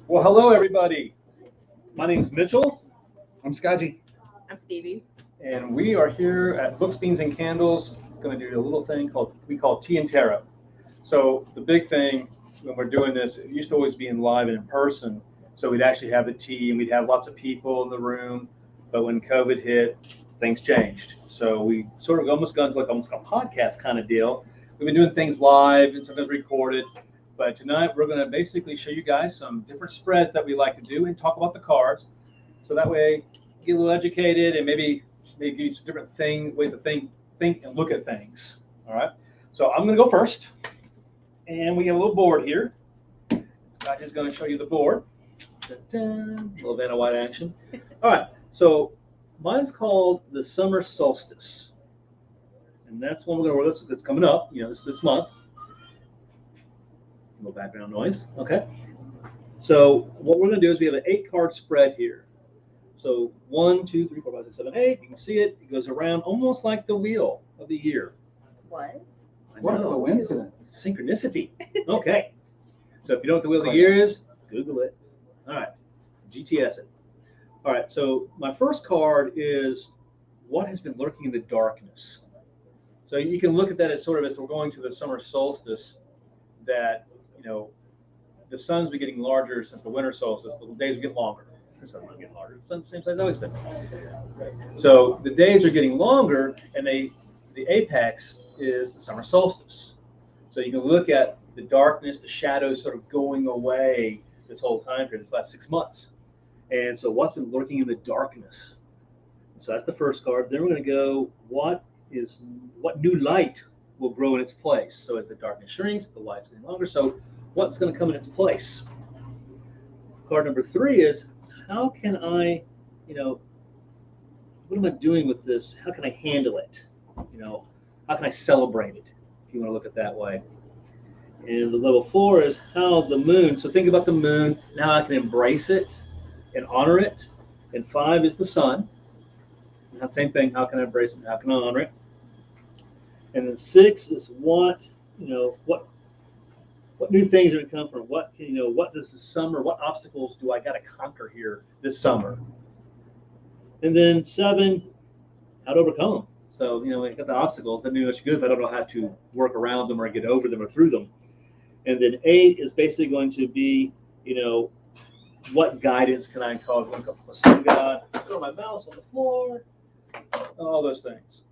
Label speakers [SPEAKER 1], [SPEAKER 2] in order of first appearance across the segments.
[SPEAKER 1] Well, hello, everybody. My name's Mitchell,
[SPEAKER 2] I'm Skaji.
[SPEAKER 3] I'm Stevie.
[SPEAKER 1] and we are here at Books, Beans, and Candles. Going to do a little thing we call Tea and Tarot. So the big thing when we're doing this, it used to always be in live and in person. So we'd actually have the tea, and we'd have lots of people in the room. But when COVID hit, things changed. So we sort of almost got into almost a podcast kind of deal. We've been doing things live and sometimes recorded. But tonight we're going to basically show you guys some different spreads that we like to do and talk about the cards. So that way you get a little educated and maybe give you some different ways to think and look at things. All right. So I'm going to go first. And we have a little board here. Scott is going to show you the board. Dun-dun. A little Vanna White action. All right. So mine's called the Summer Solstice. And that's one we're going to work with. It's coming up, this month. A little background noise. Okay. So what we're going to do is we have an 8-card spread here. So 1, 2, 3, 4, 5, 6, 7, 8. You can see it. It goes around almost like the wheel of the year.
[SPEAKER 3] What?
[SPEAKER 2] What a coincidence.
[SPEAKER 1] Synchronicity. Okay. So if you know what the wheel of the year is, Google it. All right. GTS it. All right. So my first card is what has been lurking in the darkness. So you can look at that as sort of as we're going to the summer solstice that, the sun's been getting larger since the winter solstice. The days are getting longer. The sun's not getting larger. The sun's the same size it's always been. So the days are getting longer, and the apex is the summer solstice. So you can look at the darkness, the shadows sort of going away this whole time period, this last 6 months. And so what's been lurking in the darkness? So that's the first card. Then we're going to go, what new light will grow in its place? So as the darkness shrinks, the light's getting longer. So what's going to come in its place? Card number 3 is, how can I, what am I doing with this? How can I handle it? How can I celebrate it, if you want to look at it that way? And the level 4 is how the moon, so think about the moon, now I can embrace it and honor it. And 5 is the sun. And that same thing, how can I embrace it and how can I honor it? And then 6 is what new things are going to come from? What does the summer, what obstacles do I got to conquer here this summer? And then 7, how to overcome them. So, when you got the obstacles, that means it's good if I don't know how to work around them or get over them or through them. And then 8 is basically going to be, what guidance can I call? Look up the sun god, throw my mouse on the floor, all those things.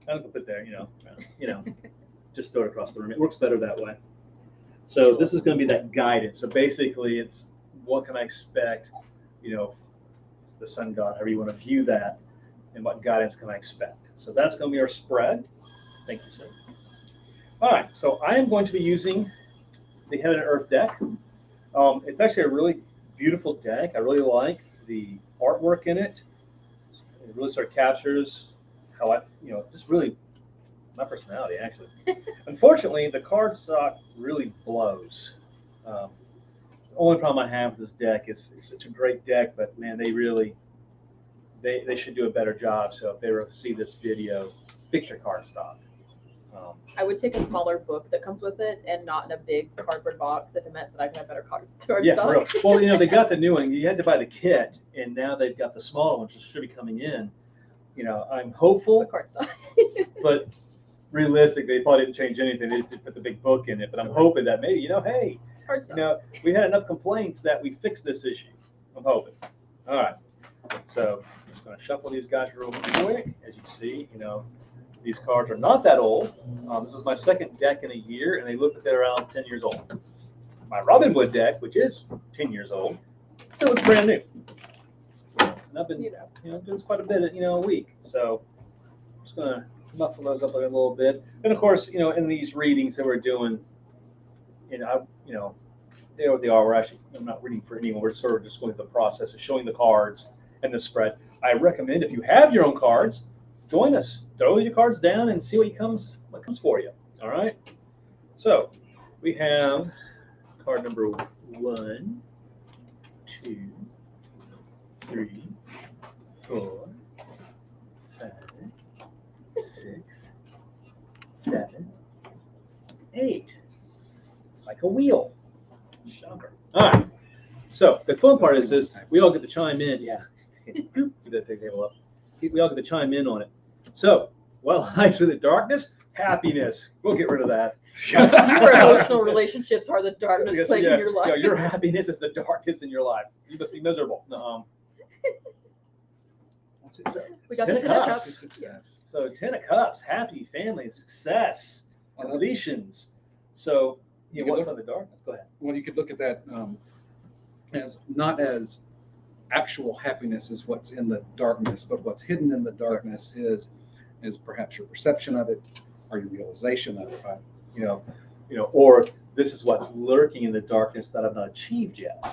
[SPEAKER 1] I don't put there, just throw it across the room. It works better that way. So this is going to be that guidance. So basically, it's what can I expect, the sun god, however you want to view that, and what guidance can I expect. So that's going to be our spread. Thank you, sir. All right, so I am going to be using the Heaven and Earth deck. It's actually a really beautiful deck. I really like the artwork in it. It really sort of captures how I, just really my personality, actually. Unfortunately, the cardstock really blows. The only problem I have with this deck is it's such a great deck, but man, they should do a better job. So if they were to see this video, fix your cardstock.
[SPEAKER 3] I would take a smaller book that comes with it and not in a big cardboard box if it meant that I could have better cardstock.
[SPEAKER 1] Yeah, for real. Well, they got the new one. You had to buy the kit, and now they've got the smaller ones, which should be coming in. I'm hopeful,
[SPEAKER 3] Cardstock.
[SPEAKER 1] but realistically, they probably didn't change anything. They just put the big book in it. But I'm hoping that maybe, hey,
[SPEAKER 3] Cardstock.
[SPEAKER 1] we had enough complaints that we fixed this issue. I'm hoping. All right. So I'm just going to shuffle these guys real quick. As you see, these cards are not that old. This is my second deck in a year, and they look like they're around 10 years old. My Robin Wood deck, which is 10 years old, still looks brand new. And I've been, doing this quite a bit, a week. So I'm just going to muffle those up a little bit. And of course, in these readings that we're doing, they know what they are. I'm not reading for anyone. We're sort of just going through the process of showing the cards and the spread. I recommend if you have your own cards, join us. Throw your cards down and see what comes for you. All right. So we have card number 1, 2, 3, 4, 5, 6, 7, 8. Like a wheel. Shocker. All right. So the fun part is this: we all get to chime in. Yeah. Get that table up. We all get to chime in on it. So, what lies in the darkness? Happiness. We'll get rid of that.
[SPEAKER 3] Your emotional relationships are the darkness
[SPEAKER 1] Yes,
[SPEAKER 3] plaguing
[SPEAKER 1] yeah,
[SPEAKER 3] your life.
[SPEAKER 1] yeah, your happiness is the darkness in your life. You must be miserable. No,
[SPEAKER 3] We got the
[SPEAKER 1] 10
[SPEAKER 3] 10 of
[SPEAKER 1] cups.
[SPEAKER 3] cups.
[SPEAKER 2] Success.
[SPEAKER 1] So 10 of cups, happy family, success, completions. So
[SPEAKER 2] You
[SPEAKER 1] what's
[SPEAKER 2] could
[SPEAKER 1] on the darkness? Go ahead.
[SPEAKER 2] Well, you could look at that as not as actual happiness is what's in the darkness, but what's hidden in the darkness is perhaps your perception of it or your realization of it. Right?
[SPEAKER 1] Or this is what's lurking in the darkness that I've not achieved yet.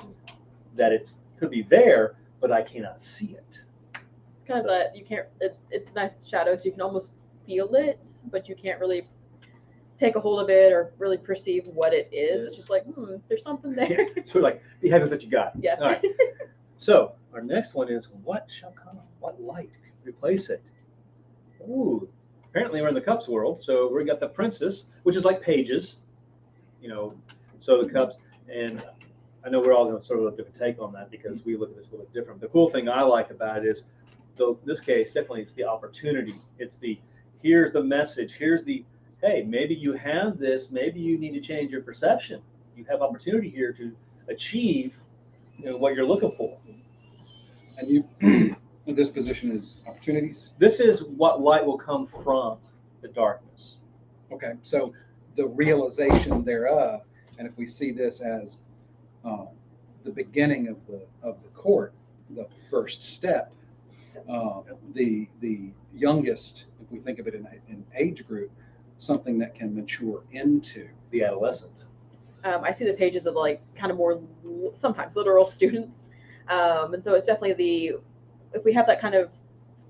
[SPEAKER 1] That could be there, but I cannot see it.
[SPEAKER 3] It's kind of that you can't. It's nice shadows. You can almost feel it, but you can't really take a hold of it or really perceive what it is. It's just like, there's something there.
[SPEAKER 1] So like, be happy with what you got.
[SPEAKER 3] Yeah.
[SPEAKER 1] All right. So our next one is, what shall come? What light replace it? Ooh. Apparently we're in the cups world, so we got the princess, which is like pages. So the cups, and I know we're all going to sort of a different take on that because we look at this a little bit different. The cool thing I like about it is, so in this case, definitely it's the opportunity. It's here's the message. Here's hey, maybe you have this. Maybe you need to change your perception. You have opportunity here to achieve what you're looking for.
[SPEAKER 2] And you, this position is opportunities.
[SPEAKER 1] This is what light will come from the darkness.
[SPEAKER 2] Okay, so the realization thereof, and if we see this as the beginning of the court, the first step, the youngest, if we think of it in age group, something that can mature into
[SPEAKER 1] the adolescent.
[SPEAKER 3] I see the pages of like kind of more sometimes literal students, and so it's definitely if we have that kind of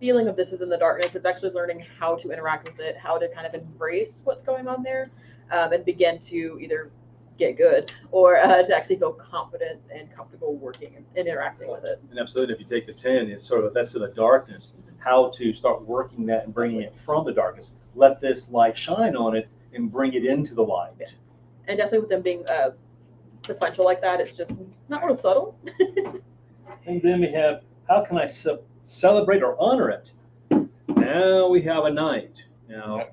[SPEAKER 3] feeling of this is in the darkness, it's actually learning how to interact with it, how to kind of embrace what's going on there, and begin to either get good or to actually feel confident and comfortable working and interacting with it.
[SPEAKER 1] And absolutely, if you take the 10, it's sort of that's in the darkness. How to start working that and bringing it from the darkness. Let this light shine on it and bring it into the light.
[SPEAKER 3] Yeah. And definitely with them being sequential like that, it's just not real subtle.
[SPEAKER 1] And then we have, how can I celebrate or honor it? Now we have a knight. Now,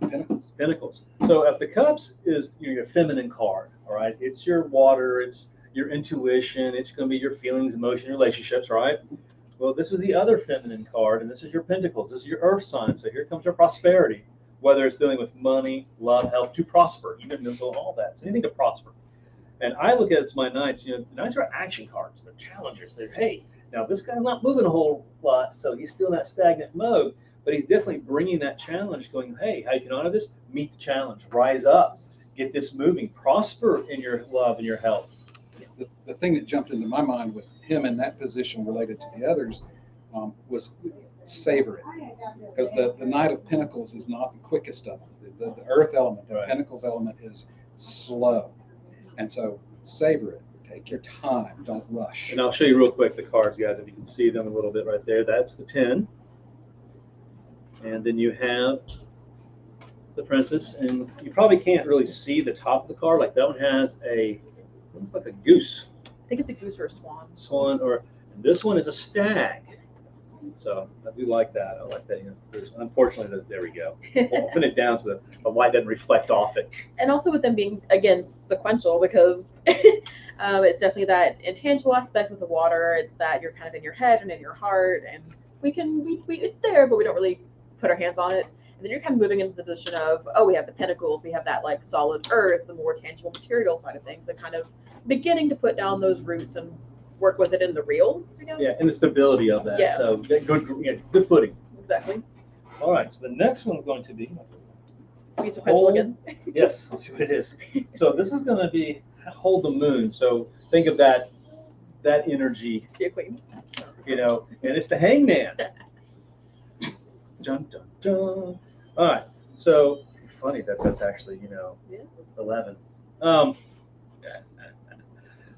[SPEAKER 1] Pentacles. So if the cups is your feminine card, all right? It's your water, it's your intuition, it's going to be your feelings, emotions, relationships, right? Well, this is the other feminine card, and this is your Pentacles. This is your earth sign. So here comes your prosperity, whether it's dealing with money, love, health, to prosper, even mental, all that. So anything to prosper. And I look at it as my knights. The knights are action cards. They're challengers. They're, hey, now this guy's not moving a whole lot, so he's still in that stagnant mode. But he's definitely bringing that challenge, going, hey, how you can honor this? Meet the challenge. Rise up. Get this moving. Prosper in your love and your health.
[SPEAKER 2] The thing that jumped into my mind with him in that position related to the others was savor it. Because the Knight of Pentacles is not the quickest of them. The earth element, the Pentacles element is slow. And so savor it. Take your time. Don't rush.
[SPEAKER 1] And I'll show you real quick the cards, guys, if you can see them a little bit right there. That's the 10. And then you have the princess. And you probably can't really see the top of the card. Like that one has looks like a goose.
[SPEAKER 3] I think it's a goose or a swan.
[SPEAKER 1] Swan, and this one is a stag. So I do like that. I like that. Unfortunately, there we go. We'll open it down so the light doesn't reflect off it.
[SPEAKER 3] And also with them being, again, sequential, because it's definitely that intangible aspect with the water. It's that you're kind of in your head and in your heart, and it's there, but we don't really put our hands on it. And then you're kind of moving into the position of, we have the pentacles, we have that like solid earth, the more tangible material side of things, and kind of beginning to put down those roots and work with it in the real, I guess.
[SPEAKER 1] Yeah, and the stability of that.
[SPEAKER 3] Yeah.
[SPEAKER 1] So good footing.
[SPEAKER 3] Exactly.
[SPEAKER 1] All right, so the next one's going to be
[SPEAKER 3] sequential again.
[SPEAKER 1] Yes, let's see what it is. So this is going to be hold the moon. So think of that energy.
[SPEAKER 3] The queen.
[SPEAKER 1] And it's the hangman. Dun, dun, dun. All right, so funny that's actually 11.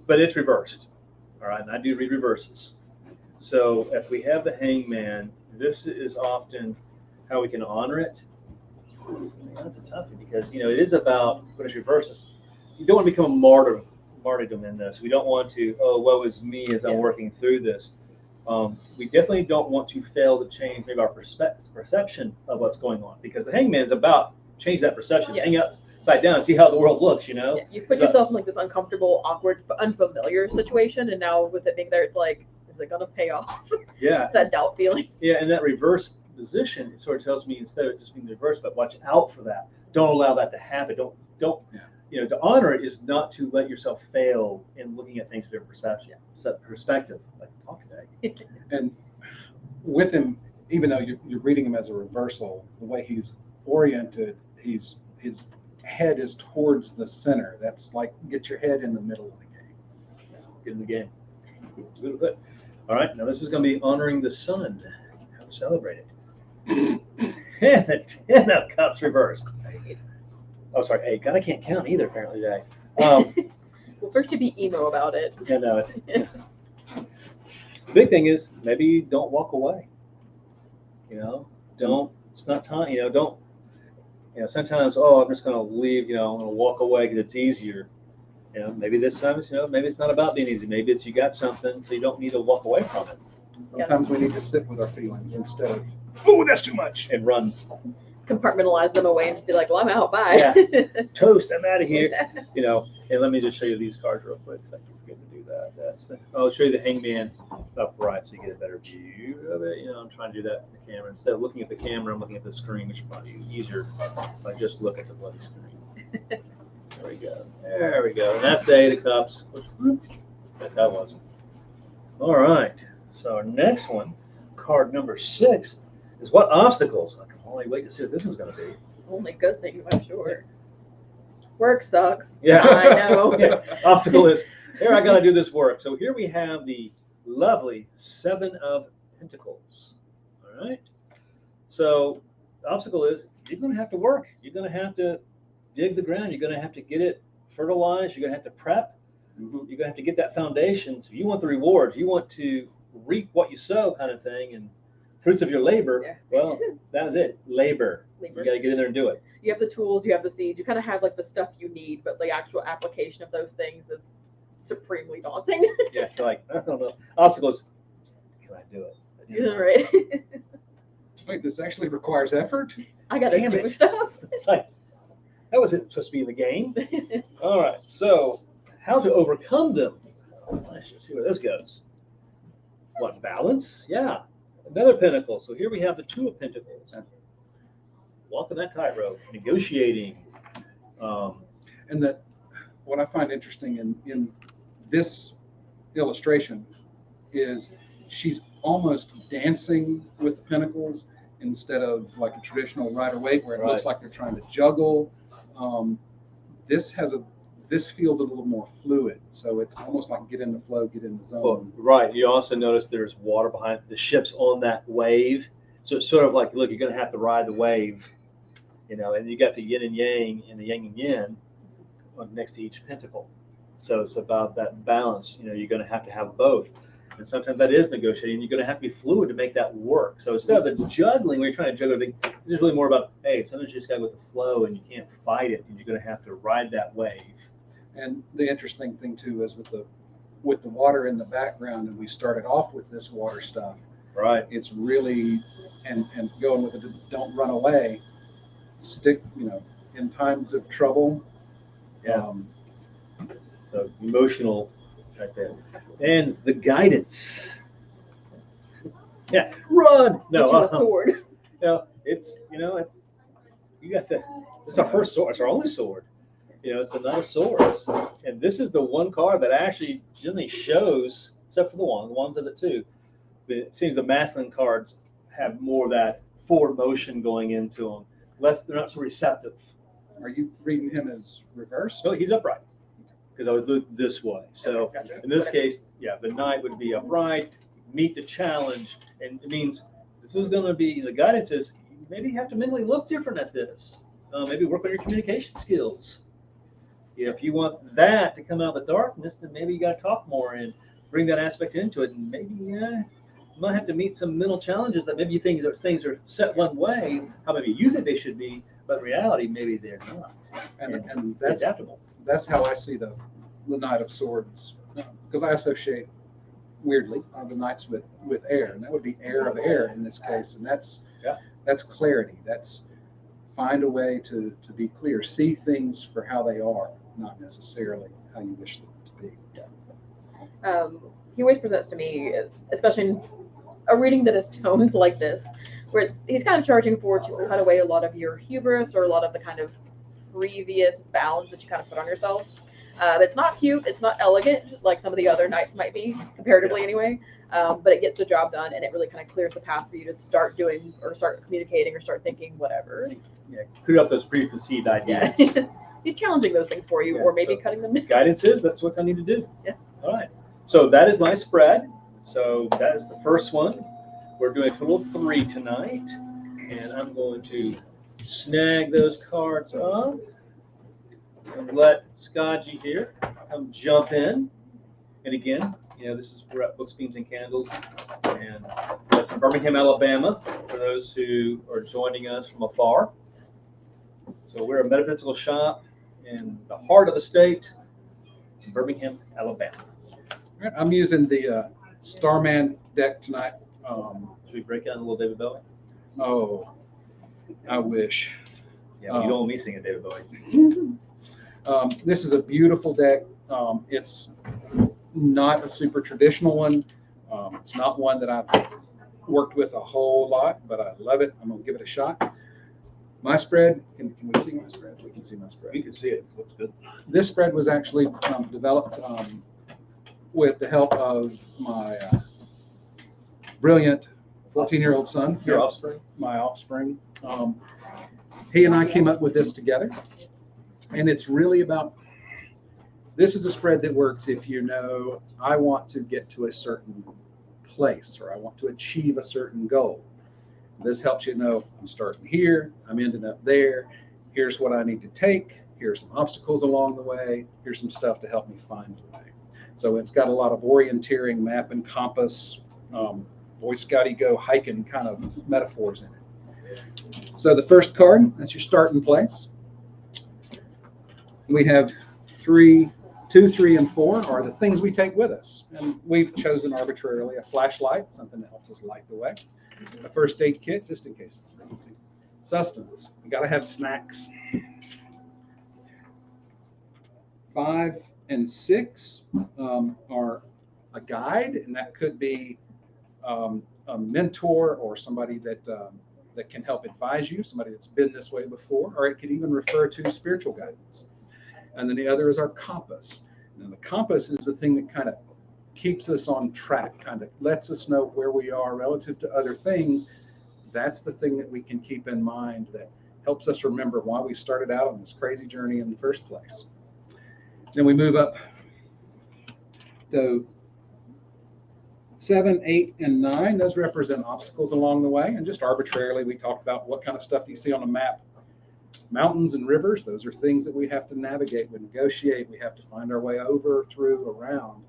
[SPEAKER 1] But it's reversed. All right, and I do read reverses. So if we have the hangman, this is often how we can honor it. That's a toughie because it is about when it's reverses. You don't want to become a martyr martyrdom in this. We don't want to, oh, woe is me as I'm
[SPEAKER 3] Yeah.
[SPEAKER 1] working through this. We definitely don't want to fail to change maybe our perception of what's going on, because the hangman is about change that perception,
[SPEAKER 3] Yeah.
[SPEAKER 1] hang upside down and see how the world looks, you know?
[SPEAKER 3] Yeah, you put yourself in like this uncomfortable, awkward, unfamiliar situation, and now with it being there, it's like, is it gonna pay off?
[SPEAKER 1] Yeah.
[SPEAKER 3] That doubt feeling.
[SPEAKER 1] Yeah, and that reverse position, it sort of tells me, instead of just being reversed, but watch out for that. Don't allow that to happen. Don't
[SPEAKER 2] Yeah.
[SPEAKER 1] you know, to honor it is not to let yourself fail in looking at things from different perspective. Like talk today.
[SPEAKER 2] And with him, even though you're reading him as a reversal, the way he's oriented, his head is towards the center. That's like, get your head in the middle of the game.
[SPEAKER 1] Get in the game. Good. All right, now this is going to be honoring the sun. How to celebrate it. And the 10 of cups reversed. Oh, sorry, 8. God, I can't count either, apparently, today.
[SPEAKER 3] Well, first to be emo about it.
[SPEAKER 1] You know, the big thing is, maybe don't walk away. You know, don't, it's not time, you know, don't, you know, sometimes, oh, I'm just going to leave, you know, I'm going to walk away because it's easier. You know, maybe this time, you know, maybe it's not about being easy. Maybe it's you got something, so you don't need to walk away from it.
[SPEAKER 2] Sometimes we need to sit with our feelings instead of, oh, that's too much.
[SPEAKER 1] And run.
[SPEAKER 3] Compartmentalize them away and just be like, well, I'm out, bye.
[SPEAKER 1] Yeah. Toast, I'm out of here. You know, and let me just show you these cards real quick, because I keep forgetting to do that. That's the, I'll show you the hangman upright so you get a better view of it. You know, I'm trying to do that in the camera. Instead of looking at the camera, I'm looking at the screen, which is probably easier if I just look at the bloody screen. There we go. There we go. And that's the 8 of cups. That wasn't. All right. So our next one, card number 6, is what obstacles? I can only wait to see what this is going to be.
[SPEAKER 3] Only good thing, I'm sure. Work sucks.
[SPEAKER 1] Yeah.
[SPEAKER 3] I know.
[SPEAKER 1] Yeah. Obstacle is, here I got to do this work. So here we have the lovely 7 of Pentacles. All right. So the obstacle is you're going to have to work. You're going to have to dig the ground. You're going to have to get it fertilized. You're going to have to prep.
[SPEAKER 2] Mm-hmm.
[SPEAKER 1] You're going to have to get that foundation. So you want the rewards. You want to reap what you sow, kind of thing, and fruits of your labor.
[SPEAKER 3] Yeah.
[SPEAKER 1] Well, that is it. Labor. You got to get in there and do it.
[SPEAKER 3] You have the tools, you have the seeds, you kind of have like the stuff you need, but the actual application of those things is supremely daunting.
[SPEAKER 1] Yeah, you're like, I don't know. Obstacles. Can I do it?
[SPEAKER 3] Yeah, right.
[SPEAKER 2] Wait, this actually requires effort?
[SPEAKER 3] I gotta
[SPEAKER 1] Damn
[SPEAKER 3] do
[SPEAKER 1] it.
[SPEAKER 3] stuff.
[SPEAKER 1] It's like, that wasn't supposed to be in the game. All right, so how to overcome them. Let's just see where this goes. What, balance? Yeah, another pentacle. So here we have the 2 of Pentacles. Walking that tightrope, negotiating.
[SPEAKER 2] And that what I find interesting in this illustration is she's almost dancing with the pentacles instead of like a traditional Rider-Waite where it looks like they're trying to juggle. This feels a little more fluid, so it's almost like get in the flow, get in the zone.
[SPEAKER 1] Well, right. You also notice there's water behind the ship's on that wave, so it's sort of like, look, you're going to have to ride the wave, you know. And you got the yin and yang and the yang and yin next to each pentacle, so it's about that balance. You know, you're going to have both, and sometimes that is negotiating. You're going to have to be fluid to make that work. So instead of the juggling, when you're trying to juggle everything, it's really more about, hey, sometimes you just got to go with the flow, and you can't fight it, and you're going to have to ride that wave.
[SPEAKER 2] And the interesting thing too is with the water in the background, and we started off with this water stuff.
[SPEAKER 1] Right.
[SPEAKER 2] It's really and going with it. Don't run away. Stick. You know, in times of trouble.
[SPEAKER 1] Yeah. So emotional, right there, and the guidance. Yeah. Run. No.
[SPEAKER 3] Get you a sword.
[SPEAKER 1] No. It's you got the. It's our first sword. It's our only sword. You know, it's the Knight of Swords, and this is the one card that actually generally shows, except for the wand. The wand does it too. But it seems the masculine cards have more of that forward motion going into them. They're not so receptive.
[SPEAKER 2] Are you reading him as reversed?
[SPEAKER 1] So he's upright because I would look this way. So
[SPEAKER 3] Gotcha.
[SPEAKER 1] in this case, yeah, the knight would be upright, meet the challenge, and it means this is going to be the guidance is maybe you have to mentally look different at this. Maybe work on your communication skills. You know, if you want that to come out of the darkness, then maybe you got to talk more and bring that aspect into it. And maybe you might have to meet some mental challenges that maybe you think things are set one way, how maybe you think they should be, but in reality, maybe they're not.
[SPEAKER 2] And
[SPEAKER 1] They're
[SPEAKER 2] that's
[SPEAKER 1] adaptable.
[SPEAKER 2] That's how I see the Knight of Swords, because I associate weirdly the knights with air, and that would be air of air in this case, and that's clarity. That's find a way to be clear, see things for how they are, not necessarily how you wish them to be.
[SPEAKER 3] He always presents to me, especially in a reading that is toned like this, where he's kind of charging forward to cut away a lot of your hubris or a lot of the kind of previous bounds that you kind of put on yourself. It's not cute, it's not elegant like some of the other knights might be, comparatively anyway, but it gets the job done, and it really kind of clears the path for you to start doing or start communicating or start thinking whatever.
[SPEAKER 1] Yeah, clear up those preconceived ideas.
[SPEAKER 3] Yeah. He's challenging those things for you, or maybe cutting them down.
[SPEAKER 1] Guidance is, that's what I need to do.
[SPEAKER 3] Yeah.
[SPEAKER 1] All right. So that is my spread. So that is the first one. We're doing a total of 3 tonight, and I'm going to snag those cards up and let Skaji here come jump in. And again, we're at Books, Beans, and Candles, and that's in Birmingham, Alabama, for those who are joining us from afar. So we're a metaphysical shop in the heart of the state, Birmingham, Alabama.
[SPEAKER 2] All right, I'm using the Starman deck tonight.
[SPEAKER 1] Should we break out a little David Bowie?
[SPEAKER 2] Oh, I wish.
[SPEAKER 1] Yeah, you don't want me singing David Bowie.
[SPEAKER 2] This is a beautiful deck. It's not a super traditional one. It's not one that I've worked with a whole lot, but I love it. I'm going to give it a shot. My spread, can we see my spread? We can see my spread.
[SPEAKER 1] You can see it. It looks good.
[SPEAKER 2] This spread was actually developed with the help of my brilliant 14-year-old son.
[SPEAKER 1] Your offspring?
[SPEAKER 2] My offspring. He and I came up with this together. And it's really about, this is a spread that works if you know, I want to get to a certain place, or I want to achieve a certain goal. This helps you know, I'm starting here, I'm ending up there. Here's what I need to take. Here's some obstacles along the way. Here's some stuff to help me find the way. So it's got a lot of orienteering, map and compass, Boy Scouty go hiking kind of metaphors in it. So the first card, that's your starting place. We have 2, 3, and 4 are the things we take with us. And we've chosen arbitrarily a flashlight, something that helps us light the way. A first aid kit, just in case. Sustenance, we got to have snacks. 5 and 6 are a guide, and that could be a mentor or somebody that can help advise you, somebody that's been this way before, or it could even refer to spiritual guidance. And then the other is our compass. And the compass is the thing that kind of keeps us on track, kind of lets us know where we are relative to other things. That's the thing that we can keep in mind that helps us remember why we started out on this crazy journey in the first place. Then we move up to 7, 8, and 9. Those represent obstacles along the way. And just arbitrarily, we talked about what kind of stuff do you see on a map. Mountains and rivers, those are things that we have to navigate, we negotiate, we have to find our way over, through, around.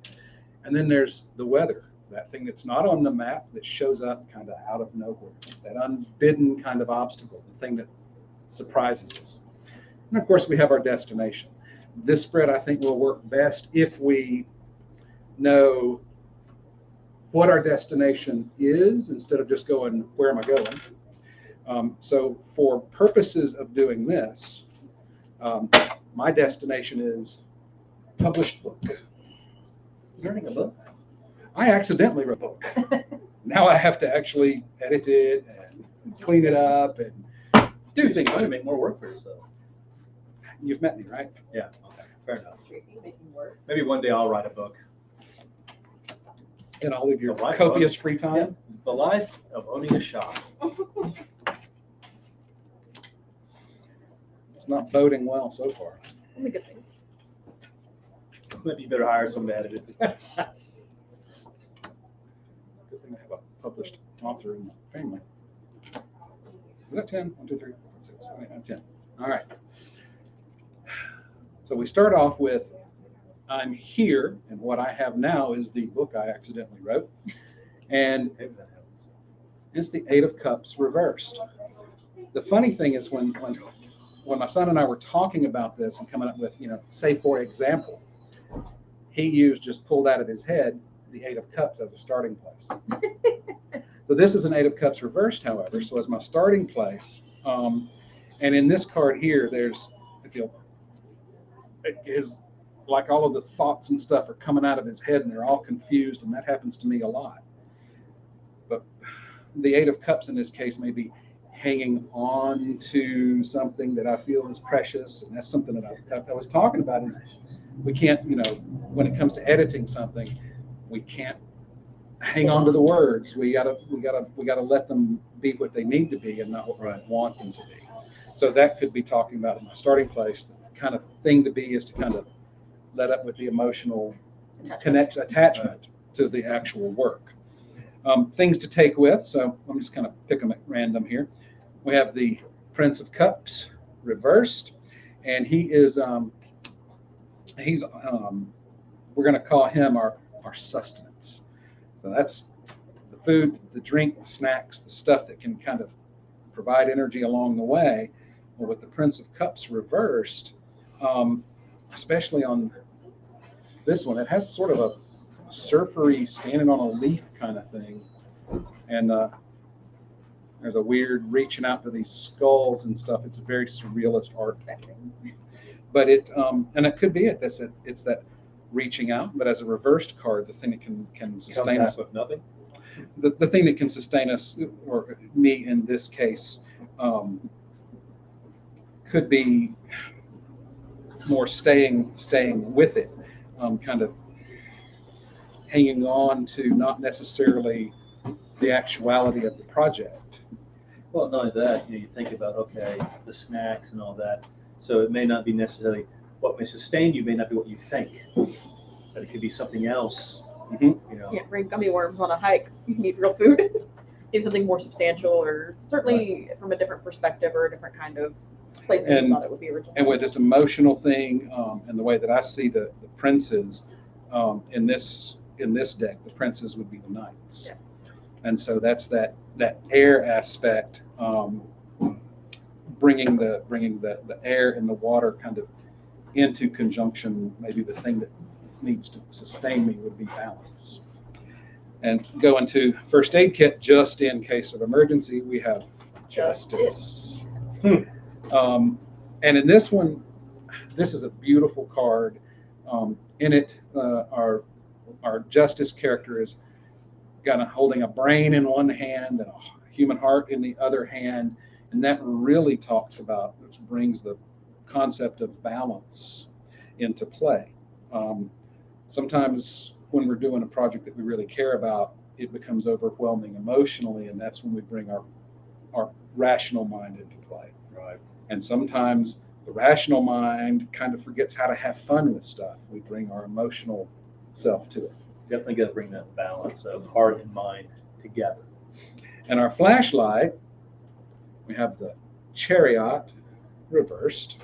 [SPEAKER 2] And then there's the weather, that thing that's not on the map that shows up kind of out of nowhere, that unbidden kind of obstacle, the thing that surprises us. And of course, we have our destination. This spread, I think, will work best if we know what our destination is instead of just going, where am I going? So for purposes of doing this, my destination is published book.
[SPEAKER 1] Learning a book?
[SPEAKER 2] I accidentally wrote a book. Now I have to actually edit it and clean it up and do things.
[SPEAKER 1] Trying to make more work for yourself.
[SPEAKER 2] You've met me, right?
[SPEAKER 1] Yeah, okay, fair enough.
[SPEAKER 3] Tracy making work.
[SPEAKER 1] Maybe one day I'll write a book.
[SPEAKER 2] In all of your copious free time.
[SPEAKER 1] Yeah. The life of owning a shop.
[SPEAKER 2] It's not boding well so far.
[SPEAKER 3] Only good things.
[SPEAKER 1] Maybe you better hire somebody to edit it.
[SPEAKER 2] Good thing I have a published author in the family. Is that 10? 1, 2, 3, 4, 5, 6, 7, 8, 9, 10. All right. So we start off with I'm here, and what I have now is the book I accidentally wrote. And it's the 8 of Cups reversed. The funny thing is when my son and I were talking about this and coming up with, say, for example, he just pulled out of his head the Eight of Cups as a starting place. So this is an Eight of Cups reversed, however, so as my starting place. And in this card here, there's, if you'll, his, like all of the thoughts and stuff are coming out of his head and they're all confused, and that happens to me a lot. But the Eight of Cups in this case may be hanging on to something that I feel is precious, and that's something that I was talking about is we can't, when it comes to editing something, we can't hang on to the words. We gotta let them be what they need to be and not what we want them to be. So that could be talking about in my starting place. The kind of thing to be is to kind of let up with the emotional attachment to the actual work. Things to take with. So I'm just kind of pick them at random here. We have the Prince of Cups reversed, and he is we're going to call him our sustenance. So that's the food, the drink, the snacks, the stuff that can kind of provide energy along the way. Well, with the Prince of Cups reversed, especially on this one, it has sort of a surfery, standing on a leaf kind of thing. And there's a weird reaching out to these skulls and stuff. It's a very surrealist art. But and it could be it. It's that reaching out, but as a reversed card, the thing that can sustain us
[SPEAKER 1] with nothing.
[SPEAKER 2] The thing that can sustain us, or me in this case, could be more staying with it, kind of hanging on to not necessarily the actuality of the project.
[SPEAKER 1] Well, not only that, you think about, okay, the snacks and all that. So it may not be necessarily what may sustain you, may not be what you think, but it could be something else.
[SPEAKER 3] You can't bring gummy worms on a hike. You need real food. Maybe something more substantial, or certainly from a different perspective or a different kind of place than you thought it would be originally.
[SPEAKER 2] And with this emotional thing, and the way that I see the princes in this deck, the princes would be the knights.
[SPEAKER 3] Yeah.
[SPEAKER 2] And so that's that air aspect, bringing the air and the water kind of into conjunction. Maybe the thing that needs to sustain me would be balance. And go into first aid kit, just in case of emergency, we have justice. And in this one, this is a beautiful card. In it, our justice character is kind of holding a brain in one hand and a human heart in the other hand. And that really talks about, which brings the concept of balance into play. Sometimes when we're doing a project that we really care about, it becomes overwhelming emotionally, and that's when we bring our rational mind into play.
[SPEAKER 1] Right.
[SPEAKER 2] And sometimes the rational mind kind of forgets how to have fun with stuff. We bring our emotional self to it.
[SPEAKER 1] Definitely got to bring that balance of heart and mind together.
[SPEAKER 2] And our flashlight, we have the Chariot reversed.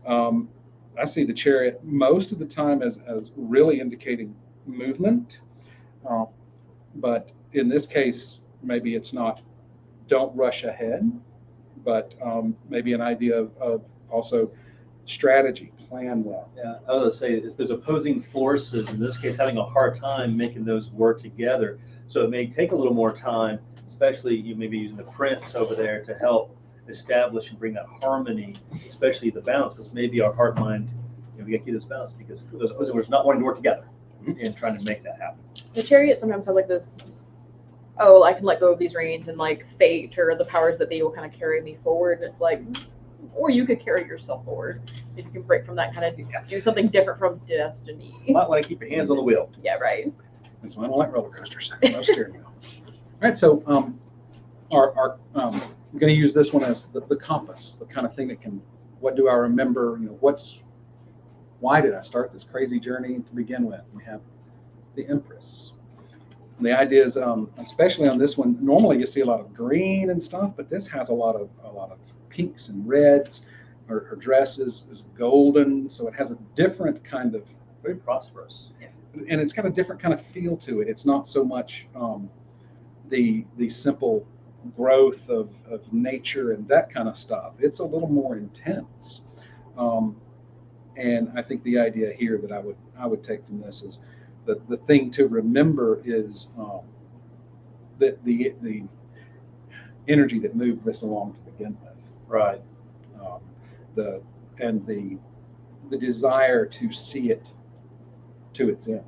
[SPEAKER 2] I see the Chariot most of the time as really indicating movement. But in this case, maybe it's not don't rush ahead, but maybe an idea of also strategy, plan well.
[SPEAKER 1] Yeah, I was going to say is there's opposing forces, in this case having a hard time making those work together. So it may take a little more time, especially you may be using the prince over there to help establish and bring that harmony, especially the balance, because maybe our heart mind, we got to keep this balance because those opposing forces not wanting to work together and trying to make that happen.
[SPEAKER 3] The Chariot sometimes has like this, oh, I can let go of these reins, and like fate or the powers that be will kind of carry me forward. It's like, or you could carry yourself forward if you can break from that, kind of do something different from destiny.
[SPEAKER 1] You might want to keep your hands on the wheel.
[SPEAKER 3] Yeah, right.
[SPEAKER 2] That's why I don't like roller coasters. I love steering wheel. All right, so I'm going to use this one as the compass, the kind of thing that can, what do I remember? Why did I start this crazy journey to begin with? We have the Empress. And the idea is, especially on this one, normally you see a lot of green and stuff, but this has a lot of pinks and reds. Her dress is golden, so it has a different kind of,
[SPEAKER 1] Very prosperous.
[SPEAKER 2] and it's got a different kind of feel to it. It's not so much the simple growth of nature and that kind of stuff. It's a little more intense. And I think the idea here that I would take from this is the thing to remember is the energy that moved this along to begin with.
[SPEAKER 1] Right.
[SPEAKER 2] The desire to see it to its end.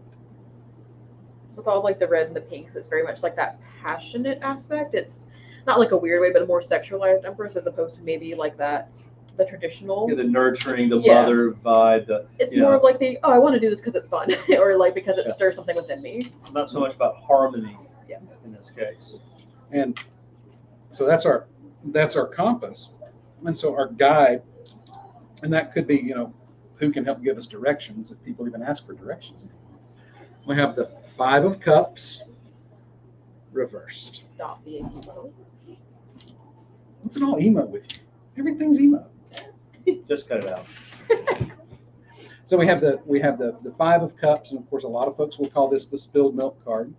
[SPEAKER 3] With all like the red and the pinks, it's very much like that passionate aspect. It's not like a weird way, but a more sexualized Empress as opposed to maybe like that the traditional.
[SPEAKER 1] Yeah, the nurturing, the
[SPEAKER 3] Yeah.
[SPEAKER 1] mother vibe.
[SPEAKER 3] It's more of like I want to do this because it's fun, or like because it
[SPEAKER 1] Yeah.
[SPEAKER 3] stirs something within me.
[SPEAKER 1] Not so much about harmony.
[SPEAKER 3] Yeah.
[SPEAKER 1] In this case.
[SPEAKER 2] And so that's our compass, and so our guide, and that could be who can help give us directions if people even ask for directions. We have the 5 of Cups reversed.
[SPEAKER 3] Stop being emo.
[SPEAKER 2] What's it all emo with you? Everything's emo.
[SPEAKER 1] Just cut it out.
[SPEAKER 2] So we have the 5 of Cups, and of course a lot of folks will call this the spilled milk card,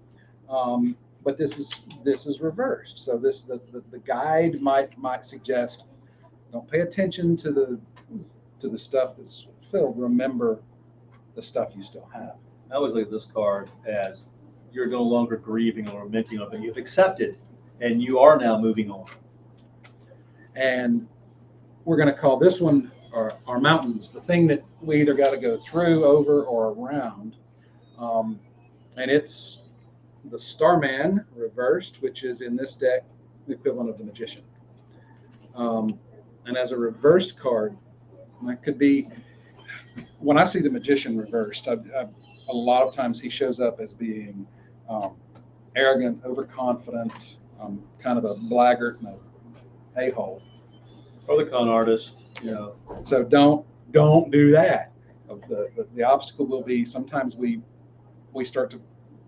[SPEAKER 2] but this is reversed. So the guide might suggest, don't pay attention to the stuff that's filled. Remember the stuff you still have.
[SPEAKER 1] I always look at this card as you're no longer grieving or lamenting on it, but you've accepted, and you are now moving on.
[SPEAKER 2] And we're going to call this one our mountains, the thing that we either got to go through, over, or around. And it's the Starman reversed, which is in this deck the equivalent of the Magician. And as a reversed card, that could be, when I see the Magician reversed, a lot of times he shows up as being arrogant, overconfident, kind of a blackguard and a a-hole.
[SPEAKER 1] Or the con artist,
[SPEAKER 2] So don't do that. The obstacle will be sometimes we start to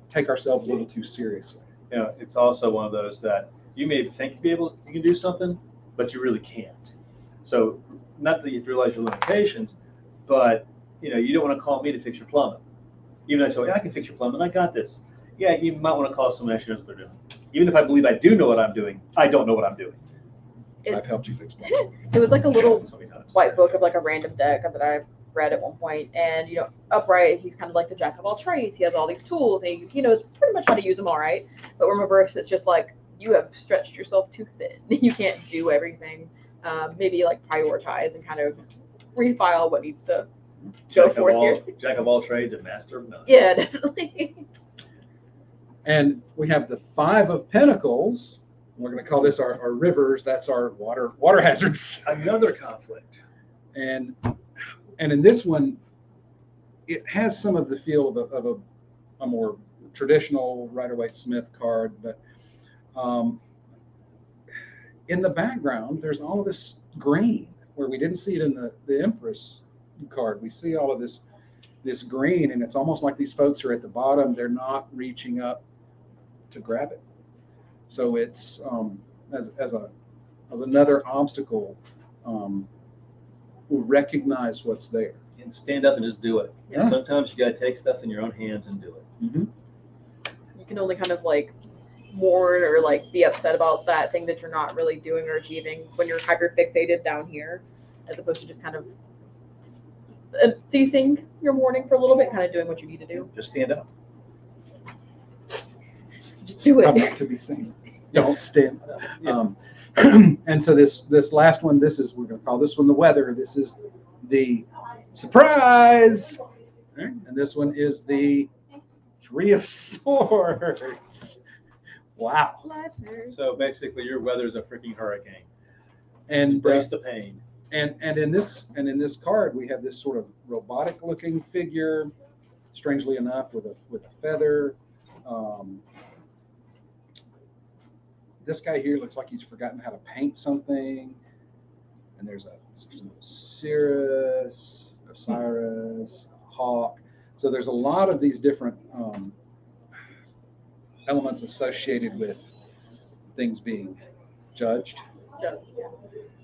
[SPEAKER 2] take ourselves a little too seriously.
[SPEAKER 1] It's also one of those that you may think you can do something, but you really can't. So not that you realize your limitations, but you don't want to call me to fix your plumbing. Even though I say, I can fix your plumbing, I got this. Yeah, you might want to call someone else who knows what they're doing. Even if I believe I do know what I'm doing, I don't know what I'm doing.
[SPEAKER 2] I've helped you fix plumbing.
[SPEAKER 3] It was like a little
[SPEAKER 1] So many times.
[SPEAKER 3] white book of like a random deck that I read at one point, and upright he's kind of like the jack of all trades. He has all these tools, and he knows pretty much how to use them all right. But when reverse, it's just like you have stretched yourself too thin. You can't do everything. Maybe like prioritize and kind of refile what needs to go forth here.
[SPEAKER 1] Jack of all trades and master of none.
[SPEAKER 3] Yeah, definitely.
[SPEAKER 2] And we have the 5 of Pentacles. We're going to call this our rivers. That's our water hazards.
[SPEAKER 1] Another conflict.
[SPEAKER 2] And in this one, it has some of the feel of a more traditional Rider-Waite-Smith card, but in the background, there's all of this green where we didn't see it in the Empress card. We see all of this green, and it's almost like these folks are at the bottom. They're not reaching up to grab it. So it's as another obstacle. We'll recognize what's there
[SPEAKER 1] And stand up and just do it.
[SPEAKER 2] Yeah.
[SPEAKER 1] Sometimes you got to take stuff in your own hands and do it.
[SPEAKER 2] Mm-hmm.
[SPEAKER 3] You can only kind of like mourn or like be upset about that thing that you're not really doing or achieving when you're hyper fixated down here, as opposed to just kind of ceasing your mourning for a little bit, kind of doing what you need to do.
[SPEAKER 1] Just stand up.
[SPEAKER 3] Just do
[SPEAKER 2] I'm
[SPEAKER 3] it.
[SPEAKER 2] not to be seen. Don't stand.
[SPEAKER 1] Yeah.
[SPEAKER 2] And so this last one, we're going to call this one the weather. This is the surprise. All right. And this one is the 3 of Swords. Wow.
[SPEAKER 1] So basically, your weather's a freaking hurricane.
[SPEAKER 2] And
[SPEAKER 1] Embrace the pain.
[SPEAKER 2] and in this card, we have this sort of robotic-looking figure, strangely enough, with a feather. This guy here looks like he's forgotten how to paint something. And there's a Osiris, a hawk. So there's a lot of these different elements associated with things being judged.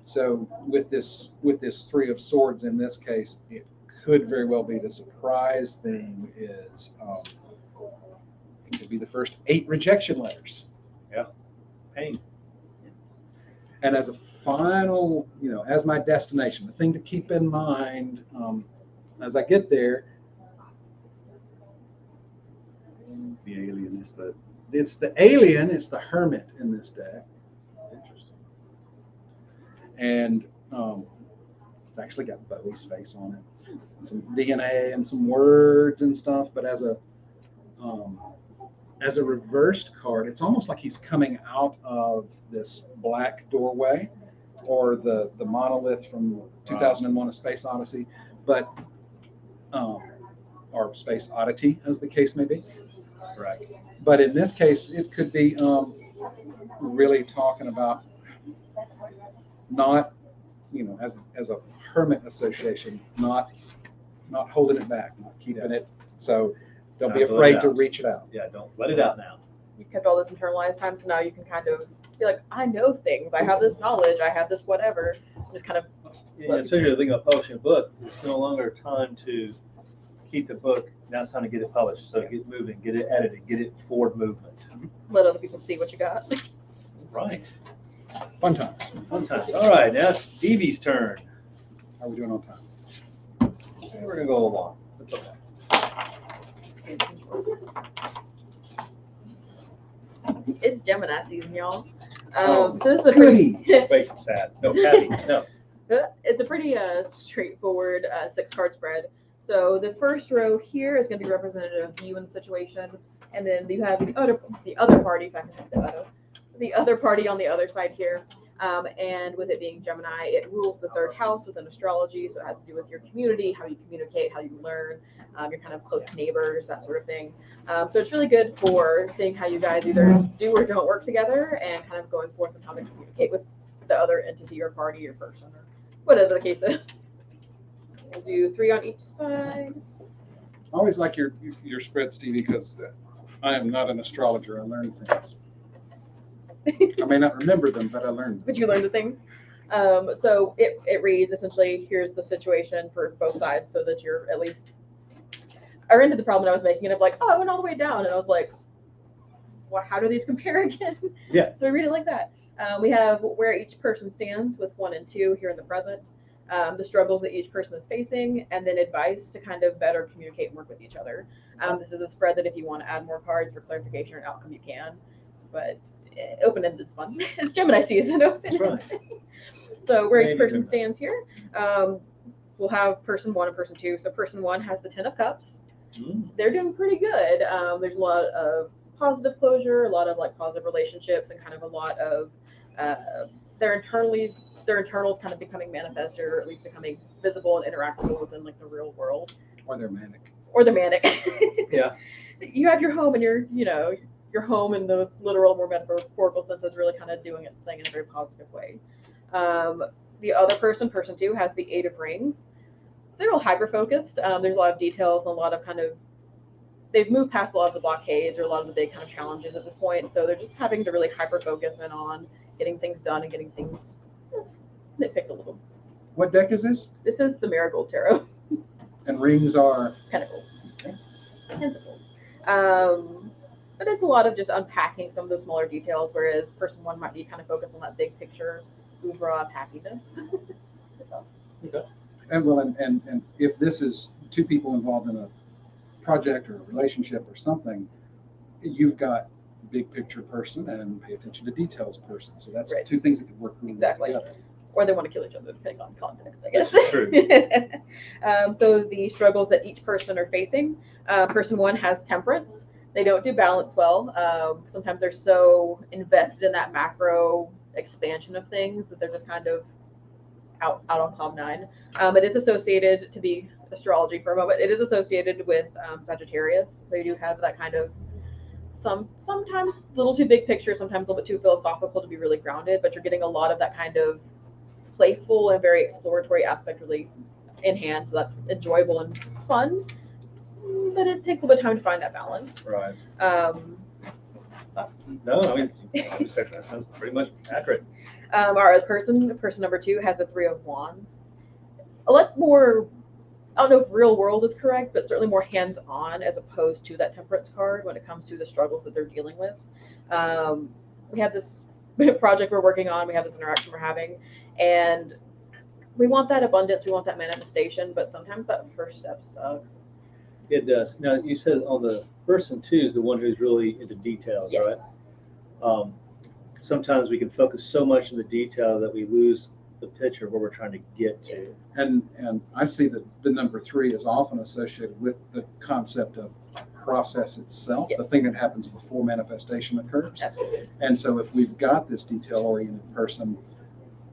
[SPEAKER 2] So with this 3 of Swords in this case, it could very well be the surprise thing is it could be the first 8 rejection letters.
[SPEAKER 1] Yeah. Pain.
[SPEAKER 2] And as a final, as my destination, the thing to keep in mind, as I get there, the alien is the alien is the hermit in this deck.
[SPEAKER 1] Interesting.
[SPEAKER 2] And it's actually got Bowie's face on it, and some DNA and some words and stuff. But as a reversed card, it's almost like he's coming out of this black doorway, or the monolith from 2001: A Space Odyssey, but or Space Oddity, as the case may be.
[SPEAKER 1] Right.
[SPEAKER 2] But in this case, it could be really talking about not, as a hermit association, not holding it back, not keeping it. So don't be afraid to reach it out.
[SPEAKER 1] Yeah, don't let it out now.
[SPEAKER 3] You kept all this internalized time, so now you can kind of be like, I know things. I have this knowledge. I have this whatever. Just kind of.
[SPEAKER 1] Yeah, especially the thing about publishing a book, it's no longer time to keep the book. Now it's time to get it published. So get moving, get it edited, get it forward movement.
[SPEAKER 3] Let other people see what you got.
[SPEAKER 1] Right.
[SPEAKER 2] Fun times.
[SPEAKER 1] Fun times. All right, now it's Stevie's turn.
[SPEAKER 2] How are we doing on time?
[SPEAKER 1] And we're gonna go along. That's okay.
[SPEAKER 3] It's Gemini season, y'all.
[SPEAKER 2] Oh,
[SPEAKER 3] So this is a pretty.
[SPEAKER 1] Wait, sad. No, Patty. No.
[SPEAKER 3] It's a pretty straightforward 6-card spread. So the first row here is going to be representative of you in the situation, and then you have the other party, if I can have the other party on the other side here. And with it being Gemini, it rules the 3rd house within astrology, so it has to do with your community, how you communicate, how you learn, your kind of close neighbors, that sort of thing. So it's really good for seeing how you guys either do or don't work together, and kind of going forth on how to communicate with the other entity or party or person or whatever the case is. We'll do 3 on each side.
[SPEAKER 2] I always like your spread, Stevie, because I am not an astrologer. I learn things. I may not remember them, but I learned them.
[SPEAKER 3] But you learn the things. So it reads essentially, here's the situation for both sides, so that you're at least. I ran into the problem I was making, and I'm like, oh, I went all the way down, and I was like, well, how do these compare again?
[SPEAKER 1] Yeah.
[SPEAKER 3] So I read it like that. We have where each person stands with 1 and 2 here in the present, the struggles that each person is facing, and then advice to kind of better communicate and work with each other. This is a spread that if you want to add more cards for clarification or outcome, you can, but open-ended is fun. It's Gemini season, open-ended.
[SPEAKER 1] Right.
[SPEAKER 3] So where each person stands here, we'll have person 1 and person 2. So person 1 has the 10 of Cups. They're doing pretty good. There's a lot of positive closure, a lot of like positive relationships, and kind of a lot of their internals kind of becoming manifest, or at least becoming visible and interactable within like the real world.
[SPEAKER 2] Or they're manic.
[SPEAKER 3] Or they're manic.
[SPEAKER 1] Yeah.
[SPEAKER 3] You have your home, and your home in the literal, more metaphorical sense, is really kind of doing its thing in a very positive way. The other person 2, has the 8 of Rings. So they're all hyper-focused. There's a lot of details, and a lot of kind of, they've moved past a lot of the blockades or a lot of the big kind of challenges at this point. So they're just having to really hyper-focus in on getting things done and getting things nitpicked a little.
[SPEAKER 2] What deck is this?
[SPEAKER 3] This is the Marigold Tarot.
[SPEAKER 2] And rings are?
[SPEAKER 3] Pentacles. Okay. Pentacles. But it's a lot of just unpacking some of the smaller details, whereas person 1 might be kind of focused on that big picture, oeuvre of happiness.
[SPEAKER 1] Okay.
[SPEAKER 2] And well, and if this is 2 people involved in a project or a relationship or something, you've got big picture person and pay attention to details person. So that's right. 2 things that could work really
[SPEAKER 3] exactly
[SPEAKER 2] well together.
[SPEAKER 3] Or they want to kill each other, depending on context, I guess.
[SPEAKER 1] That's true.
[SPEAKER 3] So the struggles that each person are facing, person 1 has temperance. They don't do balance well. Sometimes they're so invested in that macro expansion of things that they're just kind of out on cloud 9. It is associated, to be astrology for a moment, it is associated with Sagittarius. So you do have that kind of sometimes a little too big picture, sometimes a little bit too philosophical to be really grounded, but you're getting a lot of that kind of playful and very exploratory aspect really in hand. So that's enjoyable and fun, but it takes a little bit of time to find that balance.
[SPEAKER 1] Right. No, I mean, that sounds pretty much accurate.
[SPEAKER 3] Our person number 2 has a 3 of Wands. A lot more, I don't know if real world is correct, but certainly more hands-on as opposed to that temperance card when it comes to the struggles that they're dealing with. We have this project we're working on, we have this interaction we're having, and we want that abundance, we want that manifestation, but sometimes that first step sucks.
[SPEAKER 1] It does. Now, you said on the person two is the one who's really into details,
[SPEAKER 3] Yes.
[SPEAKER 1] right? Sometimes we can focus so much in the detail that we lose the picture of where we're trying to get to.
[SPEAKER 2] And I see that the number 3 is often associated with the concept of process itself, the
[SPEAKER 3] Yes.
[SPEAKER 2] thing that happens before manifestation occurs.
[SPEAKER 3] Absolutely.
[SPEAKER 2] And so if we've got this detail-oriented person,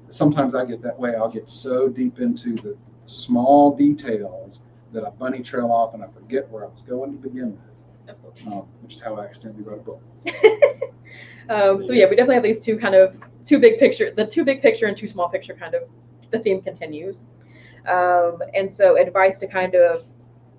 [SPEAKER 2] sometimes I get that way. I'll get so deep into the small details that I bunny trail off and I forget where I was going to begin with,
[SPEAKER 3] Absolutely.
[SPEAKER 2] which is how I accidentally wrote a book.
[SPEAKER 3] So yeah, we definitely have these two big picture, the two big picture and two small picture kind of, the theme continues. And so advice to kind of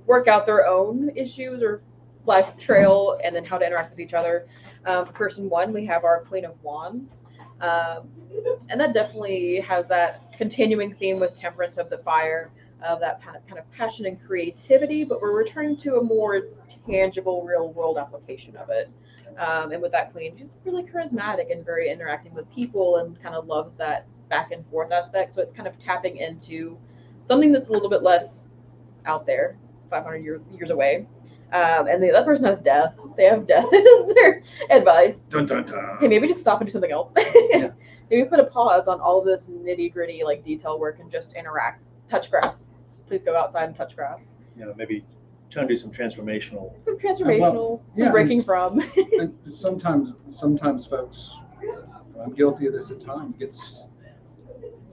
[SPEAKER 3] work out their own issues or life trail and then how to interact with each other. For person 1, we have our Queen of Wands. And that definitely has that continuing theme with temperance of the fire, that kind of passion and creativity, but we're returning to a more tangible, real world application of it. And with that queen, she's really charismatic and very interacting with people and kind of loves that back and forth aspect. So it's kind of tapping into something that's a little bit less out there, 500 years away. And the other person has death. They have death as their advice.
[SPEAKER 2] Dun, dun, dun.
[SPEAKER 3] Hey, maybe just stop and do something else.
[SPEAKER 1] Yeah.
[SPEAKER 3] Maybe put a pause on all of this nitty gritty like detail work and just interact, touch grass. Please go outside and touch grass.
[SPEAKER 1] Maybe trying to do some transformational.
[SPEAKER 3] Some transformational,
[SPEAKER 2] yeah,
[SPEAKER 3] some breaking from.
[SPEAKER 2] And sometimes folks, I'm guilty of this at times, gets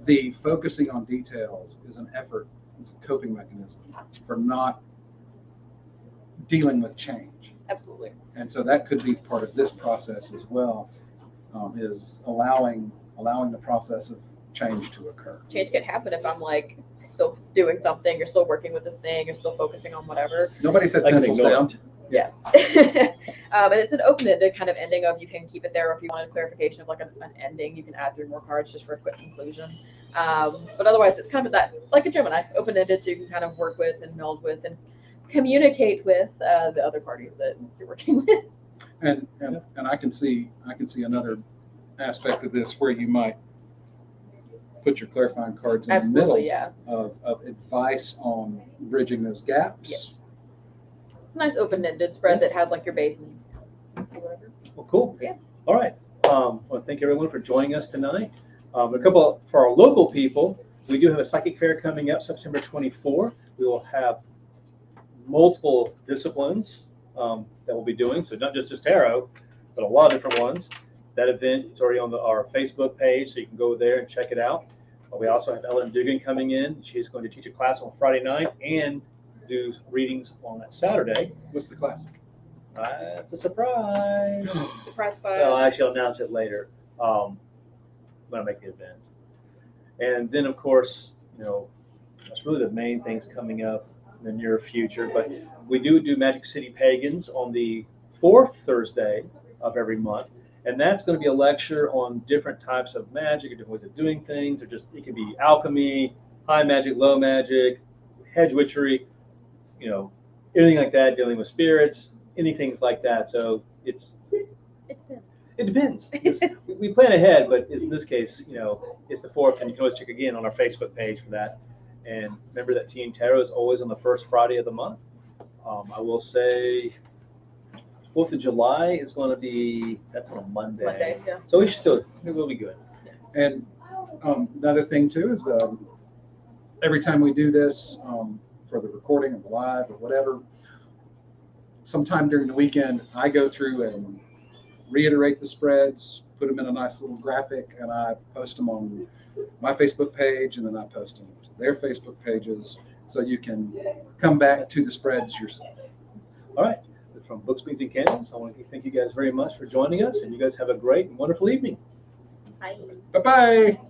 [SPEAKER 2] the focusing on details is an effort, it's a coping mechanism for not dealing with change.
[SPEAKER 3] Absolutely.
[SPEAKER 2] And so that could be part of this process as well, is allowing the process of change to occur.
[SPEAKER 3] Change can happen if I'm like still doing something, you're still working with this thing, you're still focusing on whatever.
[SPEAKER 2] Nobody said
[SPEAKER 1] I can
[SPEAKER 2] pencils
[SPEAKER 1] ignore
[SPEAKER 2] down.
[SPEAKER 3] Yeah. And it's an open-ended kind of ending of you can keep it there, or if you want a clarification of like an ending, you can add 3 more cards just for a quick conclusion. But otherwise, it's kind of that, like a Gemini, open-ended, so you can kind of work with and meld with and communicate with the other parties that you're working with.
[SPEAKER 2] And I can see another aspect of this where you might put your clarifying cards in
[SPEAKER 3] Absolutely,
[SPEAKER 2] the middle
[SPEAKER 3] yeah.
[SPEAKER 2] of advice on bridging those gaps.
[SPEAKER 3] Yes. It's a nice open-ended spread that has like your base and whatever.
[SPEAKER 1] Well, cool.
[SPEAKER 3] Yeah.
[SPEAKER 1] All right. I want to thank everyone for joining us tonight. A couple for our local people. We do have a psychic fair coming up September 24. We will have multiple disciplines that we'll be doing. So not just tarot, but a lot of different ones. That event is already on our Facebook page, so you can go there and check it out. We also have Ellen Dugan coming in. She's going to teach a class on Friday night and do readings on that Saturday.
[SPEAKER 2] What's the class?
[SPEAKER 1] It's a surprise.
[SPEAKER 3] Surprise 5.
[SPEAKER 1] Well, actually, I'll announce it later when I make the event. And then, of course, that's really the main things coming up in the near future. But we do Magic City Pagans on the 4th Thursday of every month. And that's going to be a lecture on different types of magic, or different ways of doing things, or just, it could be alchemy, high magic, low magic, hedge witchery, anything like that, dealing with spirits, anything like that. So it depends. We plan ahead, but in this case, it's the 4th, and you can always check again on our Facebook page for that. And remember that Team Tarot is always on the first Friday of the month. I will say 4th of July is going to be, that's on a Monday.
[SPEAKER 3] Yeah.
[SPEAKER 1] So it will be good.
[SPEAKER 2] And another thing too is every time we do this for the recording of the live or whatever, sometime during the weekend, I go through and reiterate the spreads, put them in a nice little graphic, and I post them on my Facebook page, and then I post them to their Facebook pages, so you can come back to the spreads yourself.
[SPEAKER 1] All right. From Books, Beans, and Candles, I want to thank you guys very much for joining us, and you guys have a great and wonderful evening.
[SPEAKER 3] Bye.
[SPEAKER 2] Bye-bye.